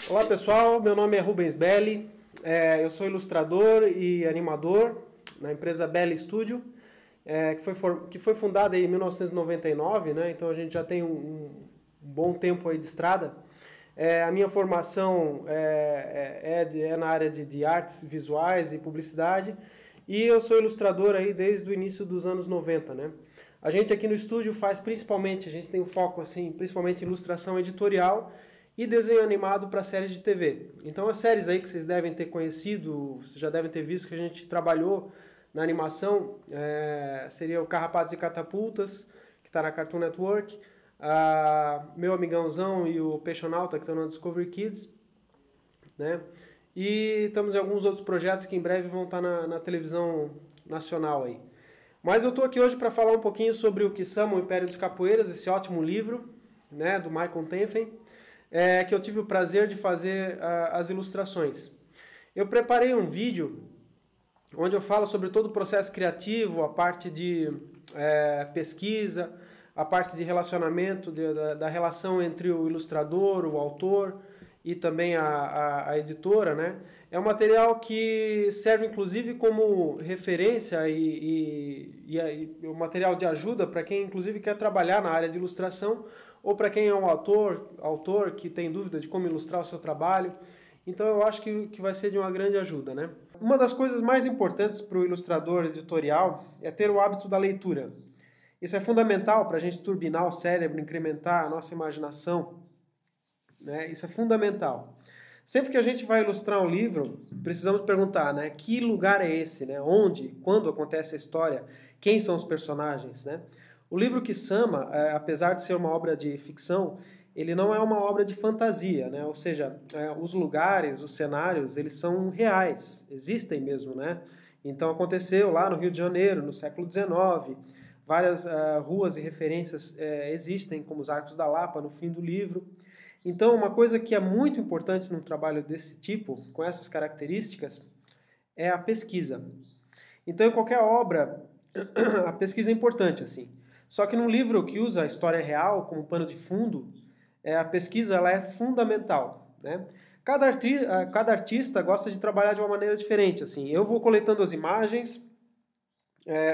Olá pessoal, meu nome é Rubens Belli, eu sou ilustrador e animador na empresa Belli Studio, que foi fundada em 1999, né? Então a gente já tem um bom tempo aí de estrada. A minha formação é na área de artes visuais e publicidade e eu sou ilustrador aí desde o início dos anos 90, né? A gente aqui no estúdio faz principalmente, a gente tem um foco assim, principalmente em ilustração editorial e desenho animado para séries de TV. Então as séries aí que vocês devem ter conhecido, vocês já devem ter visto que a gente trabalhou na animação, seria o Carrapatos e Catapultas, que está na Cartoon Network, Meu Amigãozão e o Peixonauta, que estão na Discovery Kids, né? E estamos em alguns outros projetos que em breve vão estar na televisão nacional aí. Mas eu estou aqui hoje para falar um pouquinho sobre o Kisama, o Império dos Capoeiras, esse ótimo livro, né, do Michael Tenfen, que eu tive o prazer de fazer as ilustrações. Eu preparei um vídeo onde eu falo sobre todo o processo criativo, a parte de pesquisa, a parte de relacionamento, da relação entre o ilustrador, o autor e também a editora, né? É um material que serve inclusive como referência e um material de ajuda para quem inclusive quer trabalhar na área de ilustração ou para quem é um autor que tem dúvida de como ilustrar o seu trabalho. Então eu acho que vai ser de uma grande ajuda, né? Uma das coisas mais importantes para o ilustrador editorial é ter o hábito da leitura. Isso é fundamental para a gente turbinar o cérebro, incrementar a nossa imaginação, né? Isso é fundamental. Sempre que a gente vai ilustrar um livro, precisamos perguntar, né? Que lugar é esse, né? Onde, quando acontece a história, quem são os personagens, né? O livro Kisama, apesar de ser uma obra de ficção, ele não é uma obra de fantasia, né? Ou seja, os lugares, os cenários, eles são reais, existem mesmo, né? Então aconteceu lá no Rio de Janeiro, no século XIX, várias ruas e referências existem, como os Arcos da Lapa, no fim do livro. Então, uma coisa que é muito importante num trabalho desse tipo, com essas características, é a pesquisa. Então, em qualquer obra, a pesquisa é importante, assim. Só que num livro que usa a história real como pano de fundo, a pesquisa ela é fundamental, né? Cada artista gosta de trabalhar de uma maneira diferente, assim. Eu vou coletando as imagens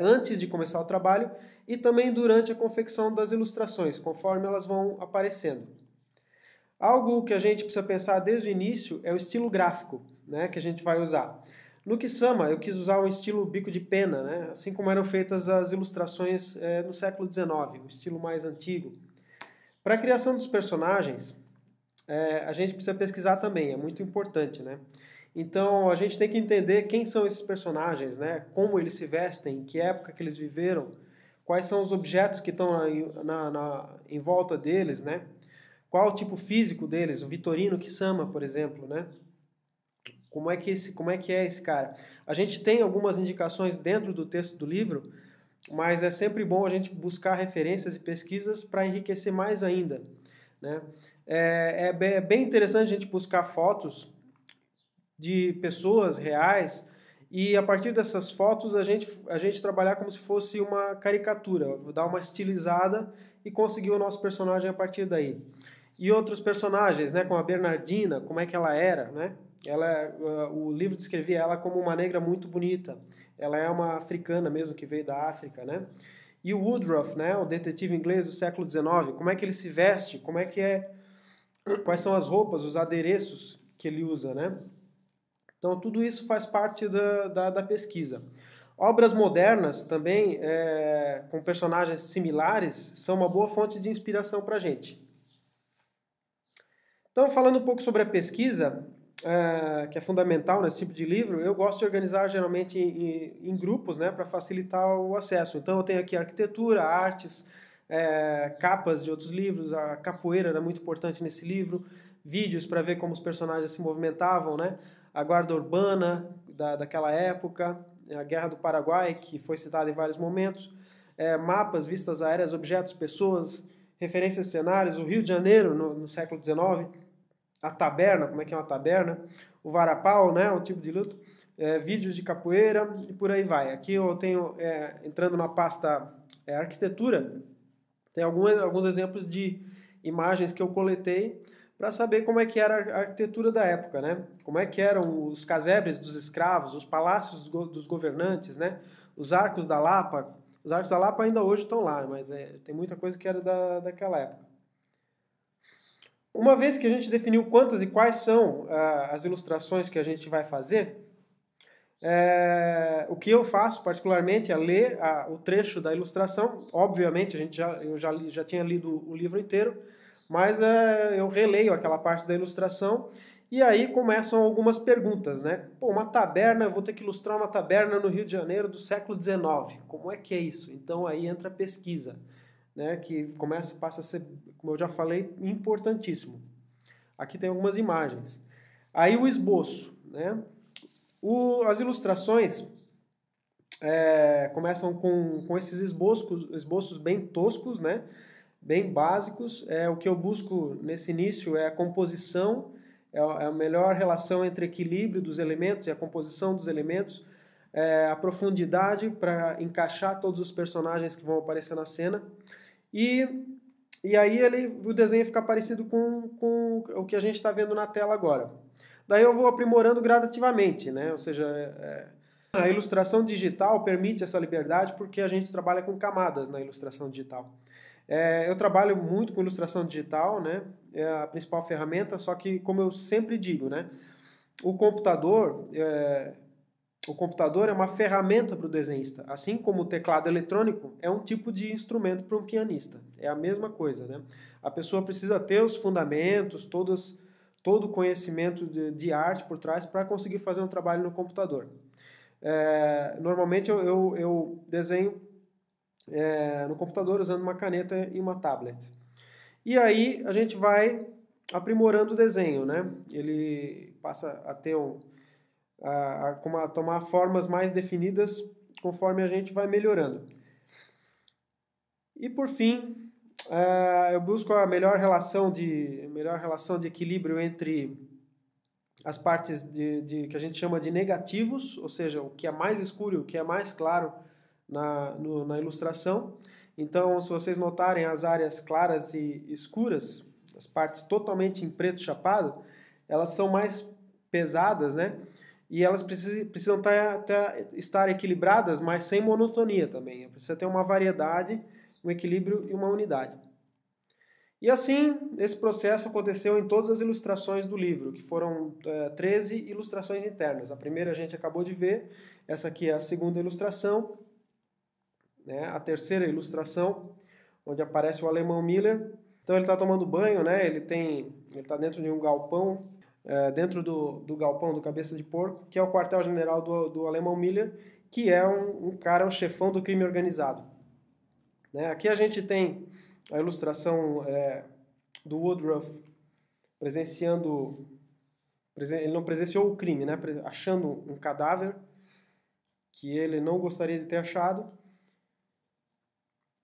antes de começar o trabalho e também durante a confecção das ilustrações, conforme elas vão aparecendo. Algo que a gente precisa pensar desde o início é o estilo gráfico, né, que a gente vai usar. No Kisama, eu quis usar um estilo bico de pena, né, assim como eram feitas as ilustrações no século XIX, o estilo mais antigo. Para a criação dos personagens, a gente precisa pesquisar também, é muito importante, né? Então, a gente tem que entender quem são esses personagens, né, como eles se vestem, em que época que eles viveram, quais são os objetos que estão em volta deles, né? Qual o tipo físico deles? O Vitorino Kisama, por exemplo, né? Como é que é esse cara? A gente tem algumas indicações dentro do texto do livro, mas é sempre bom a gente buscar referências e pesquisas para enriquecer mais ainda, né? É bem interessante a gente buscar fotos de pessoas reais e a partir dessas fotos a gente trabalhar como se fosse uma caricatura, dar uma estilizada e conseguir o nosso personagem a partir daí. E outros personagens, né, como a Bernardina, como é que ela era, né? O livro descrevia ela como uma negra muito bonita. Ela é uma africana mesmo, que veio da África, né? E o Woodruff, né, o detetive inglês do século XIX, como é que ele se veste, quais são as roupas, os adereços que ele usa, né? Então tudo isso faz parte da pesquisa. Obras modernas também, com personagens similares, são uma boa fonte de inspiração para a gente. Então, falando um pouco sobre a pesquisa, que é fundamental nesse tipo de livro, eu gosto de organizar geralmente em grupos, né, para facilitar o acesso. Então, eu tenho aqui arquitetura, artes, capas de outros livros, a capoeira era muito importante nesse livro, vídeos para ver como os personagens se movimentavam, né, a guarda urbana daquela época, a Guerra do Paraguai, que foi citada em vários momentos, mapas, vistas aéreas, objetos, pessoas, referências a cenários, o Rio de Janeiro no século XIX, a taberna, como é que é uma taberna, o varapau, né, o tipo de luta, vídeos de capoeira e por aí vai. Aqui eu tenho, entrando na pasta arquitetura, tem alguns exemplos de imagens que eu coletei para saber como é que era a arquitetura da época, né? Como é que eram os casebres dos escravos, os palácios dos governantes, né? Os arcos da Lapa. Os arcos da Lapa ainda hoje estão lá, mas tem muita coisa que era daquela época. Uma vez que a gente definiu quantas e quais são as ilustrações que a gente vai fazer, o que eu faço particularmente é ler o trecho da ilustração. Obviamente, eu já tinha lido o livro inteiro, mas eu releio aquela parte da ilustração e aí começam algumas perguntas, né? Pô, uma taberna, eu vou ter que ilustrar uma taberna no Rio de Janeiro do século XIX. Como é que é isso? Então aí entra a pesquisa, né? Que passa a ser, como eu já falei, importantíssimo. Aqui tem algumas imagens. Aí o esboço, né? As ilustrações começam com esses esboços bem toscos, né? Bem básicos. O que eu busco nesse início é a composição, é a melhor relação entre equilíbrio dos elementos e a composição dos elementos, a profundidade para encaixar todos os personagens que vão aparecer na cena. E aí o desenho fica parecido com o que a gente está vendo na tela agora. Daí eu vou aprimorando gradativamente, né? Ou seja, a ilustração digital permite essa liberdade porque a gente trabalha com camadas na ilustração digital. Eu trabalho muito com ilustração digital, né? É a principal ferramenta, só que, como eu sempre digo, né? O computador é uma ferramenta para o desenhista, assim como o teclado eletrônico é um tipo de instrumento para um pianista. É a mesma coisa, né? A pessoa precisa ter os fundamentos, todo o conhecimento de arte por trás para conseguir fazer um trabalho no computador. Normalmente eu desenho no computador usando uma caneta e uma tablet. E aí a gente vai aprimorando o desenho, né? Ele passa a ter a tomar formas mais definidas conforme a gente vai melhorando. E por fim, eu busco a melhor relação de equilíbrio entre as partes que a gente chama de negativos, ou seja, o que é mais escuro e o que é mais claro na ilustração. Então, se vocês notarem as áreas claras e escuras, as partes totalmente em preto chapado, elas são mais pesadas, né? E elas precisam estar equilibradas, mas sem monotonia também. Precisa ter uma variedade, um equilíbrio e uma unidade. E assim, esse processo aconteceu em todas as ilustrações do livro, que foram 13 ilustrações internas. A primeira a gente acabou de ver, essa aqui é a segunda ilustração, né? A terceira ilustração, onde aparece o alemão Miller. Então ele está tomando banho, né? Ele está dentro de um galpão, dentro do galpão do Cabeça de Porco, que é o quartel-general do alemão Miller, que é um chefão do crime organizado. Né? Aqui a gente tem a ilustração do Woodruff presenciando... Ele não presenciou o crime, né? Achando um cadáver que ele não gostaria de ter achado.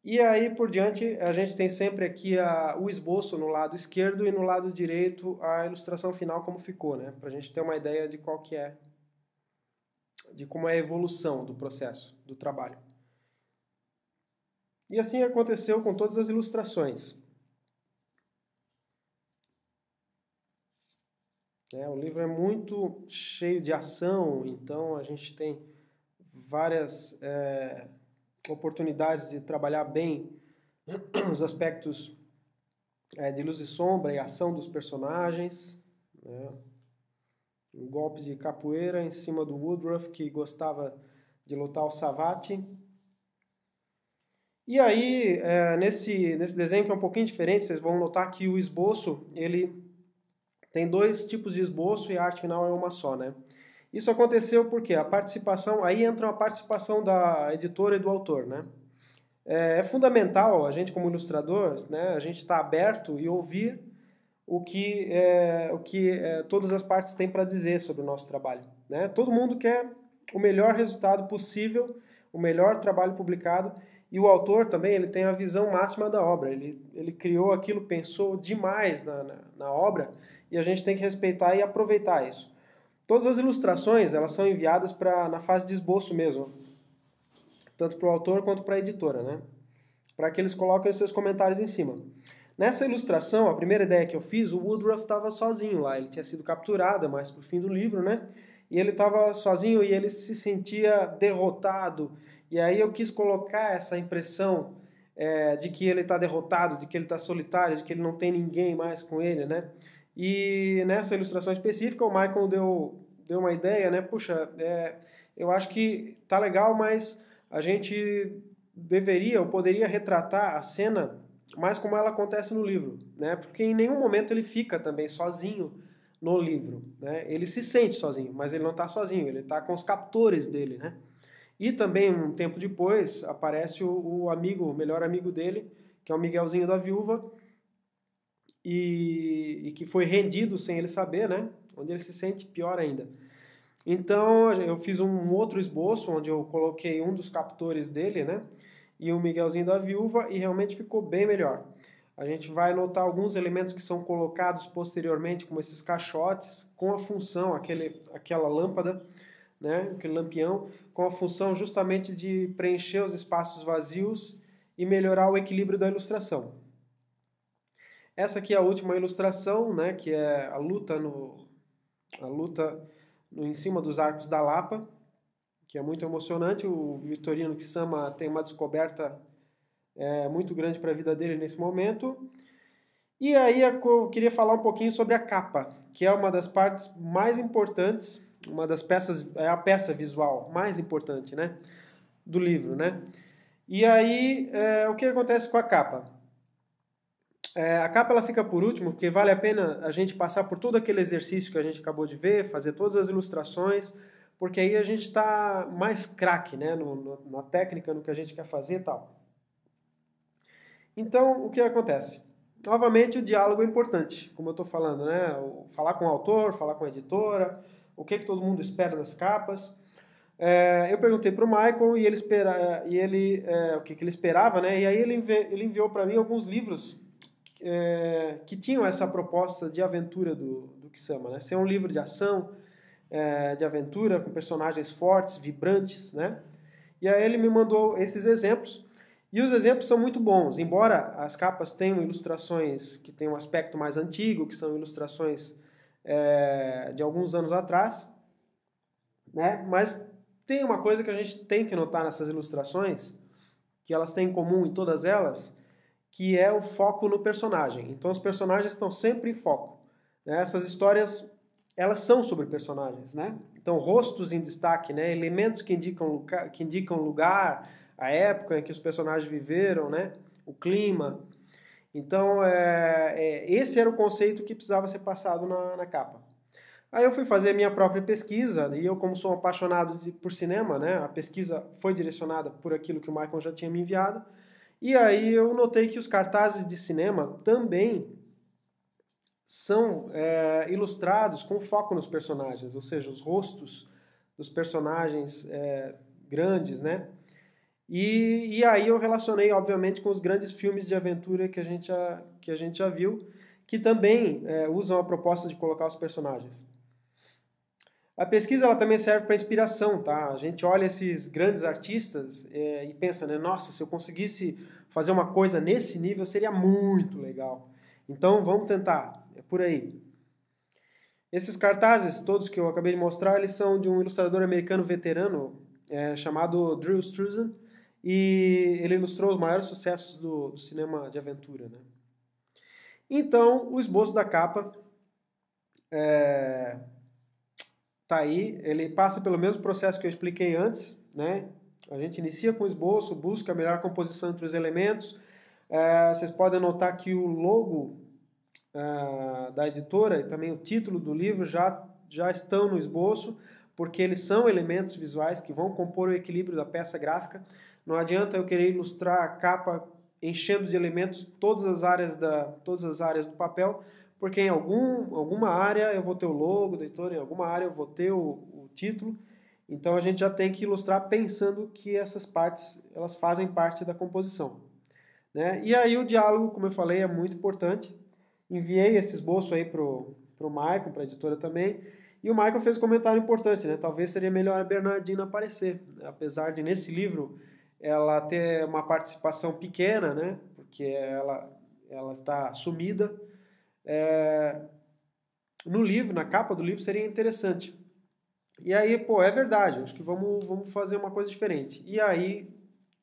E aí por diante a gente tem sempre aqui o esboço no lado esquerdo e no lado direito a ilustração final como ficou, né? Para a gente ter uma ideia de de como é a evolução do processo, do trabalho. E assim aconteceu com todas as ilustrações. O livro é muito cheio de ação, então a gente tem várias oportunidades de trabalhar bem os aspectos de luz e sombra e ação dos personagens. Né? Um golpe de capoeira em cima do Woodruff, que gostava de lutar o Savate. E aí, nesse desenho que é um pouquinho diferente, vocês vão notar que o esboço, ele tem dois tipos de esboço e a arte final é uma só, né? Isso aconteceu porque aí entra a participação da editora e do autor, né? É fundamental, a gente como ilustrador, né, a gente está aberto e ouvir o que todas as partes têm para dizer sobre o nosso trabalho. Né? Todo mundo quer o melhor resultado possível, o melhor trabalho publicado, e o autor também ele tem a visão máxima da obra. Ele criou aquilo, pensou demais na obra, e a gente tem que respeitar e aproveitar isso. Todas as ilustrações elas são enviadas na fase de esboço mesmo, tanto para o autor quanto para a editora, né? Para que eles coloquem os seus comentários em cima. Nessa ilustração, a primeira ideia que eu fiz, o Woodruff estava sozinho lá, ele tinha sido capturado, mais pro fim do livro, né? E ele estava sozinho e ele se sentia derrotado. E aí eu quis colocar essa impressão de que ele está derrotado, de que ele está solitário, de que ele não tem ninguém mais com ele, né? E nessa ilustração específica, o Michael deu uma ideia, né? Puxa, eu acho que tá legal, mas a gente deveria ou poderia retratar a cena mais como ela acontece no livro, né? Porque em nenhum momento ele fica também sozinho no livro, né? Ele se sente sozinho, mas ele não está sozinho, ele está com os captores dele, né? E também, um tempo depois, aparece o amigo, o melhor amigo dele, que é o Miguelzinho da Viúva, e que foi rendido sem ele saber, né? Onde ele se sente pior ainda. Então, eu fiz um outro esboço, onde eu coloquei um dos captores dele, né? E o Miguelzinho da Viúva, e realmente ficou bem melhor. A gente vai notar alguns elementos que são colocados posteriormente, como esses caixotes, com a função, aquela lâmpada, né, aquele lampião, com a função justamente de preencher os espaços vazios e melhorar o equilíbrio da ilustração. Essa aqui é a última ilustração, né, que é a luta em cima dos arcos da Lapa, que é muito emocionante. O Victorino Ksama tem uma descoberta muito grande para a vida dele nesse momento. E aí eu queria falar um pouquinho sobre a capa, que é uma das partes mais importantes, uma das peças, é a peça visual mais importante, né, do livro, né? E aí, o que acontece com a capa? A capa ela fica por último, porque vale a pena a gente passar por todo aquele exercício que a gente acabou de ver, fazer todas as ilustrações, porque aí a gente está mais craque, né, na técnica, no que a gente quer fazer e tal. Então, o que acontece? Novamente, o diálogo é importante, como eu estou falando, né? Falar com o autor, falar com a editora, o que todo mundo espera das capas. Eu perguntei para o Michael e o que ele esperava, né? E aí ele enviou para mim alguns livros que tinham essa proposta de aventura do Ksama, né? Ser um livro de ação, de aventura, com personagens fortes, vibrantes, né? E aí ele me mandou esses exemplos. E os exemplos são muito bons, embora as capas tenham ilustrações que têm um aspecto mais antigo, que são ilustrações de alguns anos atrás, né? Mas tem uma coisa que a gente tem que notar nessas ilustrações, que elas têm em comum em todas elas, que é o foco no personagem. Então os personagens estão sempre em foco, né? Essas histórias, elas são sobre personagens, né? Então rostos em destaque, né? Elementos que indicam lugar, a época em que os personagens viveram, né? O clima. Então, esse era o conceito que precisava ser passado na capa. Aí eu fui fazer a minha própria pesquisa, e eu, como sou um apaixonado por cinema, né? A pesquisa foi direcionada por aquilo que o Michael já tinha me enviado, e aí eu notei que os cartazes de cinema também são ilustrados com foco nos personagens, ou seja, os rostos dos personagens grandes, né? E aí eu relacionei, obviamente, com os grandes filmes de aventura que a gente já viu, que também usam a proposta de colocar os personagens. A pesquisa ela também serve para inspiração, tá? A gente olha esses grandes artistas e pensa, né? Nossa, se eu conseguisse fazer uma coisa nesse nível, seria muito legal. Então, vamos tentar. É por aí. Esses cartazes, todos que eu acabei de mostrar, eles são de um ilustrador americano veterano chamado Drew Struzan, e ele ilustrou os maiores sucessos do cinema de aventura, né? Então, o esboço da capa tá aí, ele passa pelo mesmo processo que eu expliquei antes, né? A gente inicia com o esboço, busca a melhor composição entre os elementos. Vocês podem notar que o logo da editora e também o título do livro já estão no esboço, porque eles são elementos visuais que vão compor o equilíbrio da peça gráfica. Não adianta eu querer ilustrar a capa enchendo de elementos todas as áreas do papel, porque em alguma área eu vou ter o logo da editora, em alguma área eu vou ter o título. Então a gente já tem que ilustrar pensando que essas partes elas fazem parte da composição, né? E aí o diálogo, como eu falei, é muito importante. Enviei esse esboço aí pro Michael, para a editora também, e o Michael fez um comentário importante, né? Talvez seria melhor a Bernardina aparecer, né? Apesar de nesse livro ela ter uma participação pequena, né? Porque ela está sumida. No livro, na capa do livro, seria interessante. E aí, pô, é verdade, acho que vamos fazer uma coisa diferente. E aí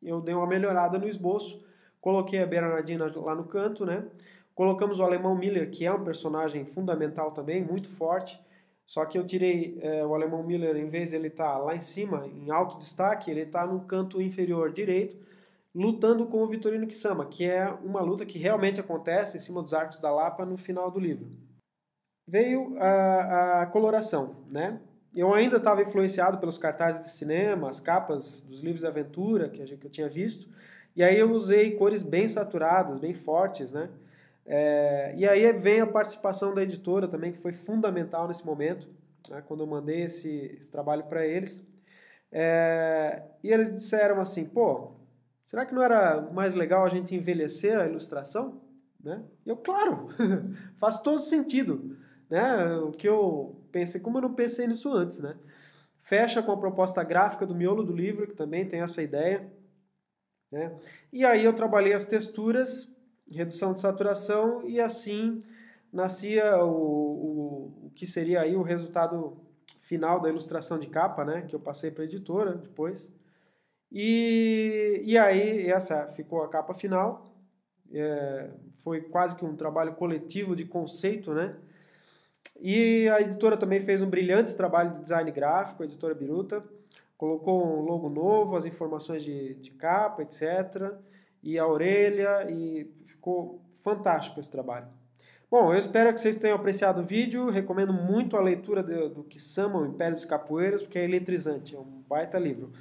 eu dei uma melhorada no esboço, coloquei a Bernardina lá no canto, né? Colocamos o Alemão Miller, que é um personagem fundamental também, muito forte. Só que eu tirei o Alemão Miller, em vez de ele estar lá em cima, em alto destaque, ele está no canto inferior direito, lutando com o Vitorino Kisama, que é uma luta que realmente acontece em cima dos Arcos da Lapa no final do livro. Veio a coloração, né? Eu ainda estava influenciado pelos cartazes de cinema, as capas dos livros de aventura que eu tinha visto, e aí eu usei cores bem saturadas, bem fortes, né? E aí vem a participação da editora também, que foi fundamental nesse momento, né? Quando eu mandei esse trabalho para eles. E eles disseram assim, pô, será que não era mais legal a gente envelhecer a ilustração? Né? Claro, faz todo sentido. Né? O que eu pensei, como eu não pensei nisso antes, né? Fecha com a proposta gráfica do miolo do livro, que também tem essa ideia. Né? E aí eu trabalhei as texturas, redução de saturação, e assim nascia o que seria aí o resultado final da ilustração de capa, né? Que eu passei para a editora depois. E aí essa ficou a capa final. Foi quase que um trabalho coletivo de conceito, né? E a editora também fez um brilhante trabalho de design gráfico, a editora Biruta. Colocou um logo novo, as informações de capa, etc. E a orelha, e ficou fantástico esse trabalho. Bom, eu espero que vocês tenham apreciado o vídeo. Recomendo muito a leitura do Kisama, o Império dos Capoeiras, porque é eletrizante, é um baita livro.